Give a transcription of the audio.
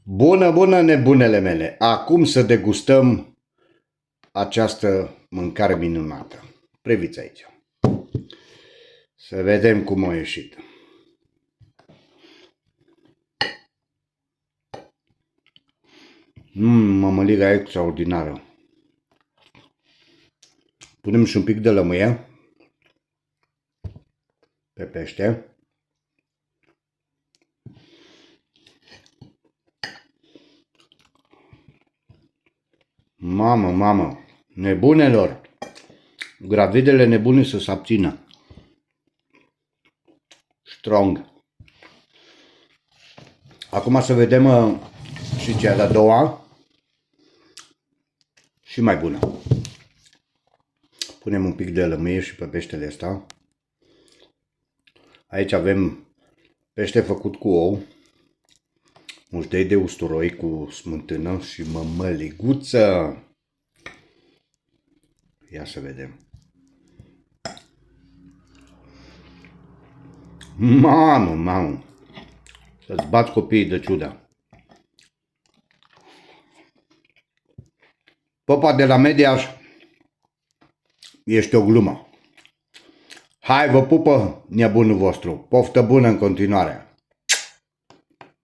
Bună, bună, nebunele mele! Acum să degustăm această mâncare minunată. Priviți aici. Să vedem cum a ieșit. Mămăliga extraordinară. Punem și un pic de lămâie pe pește. Mamă, nebunelor! Gravidele nebune să se abțină. Strong. Acum să vedem și cea de-a doua. Și mai bună. Punem un pic de lămâie și pe peștele ăsta. Aici avem pește făcut cu ou, muștei de usturoi cu smântână și mămăliguță. Ia să vedem. Mamă! Să-ți bați copiii de ciuda. Popa de la Mediaș, ești o glumă. Hai, vă pupă nebunul vostru. Poftă bună în continuare.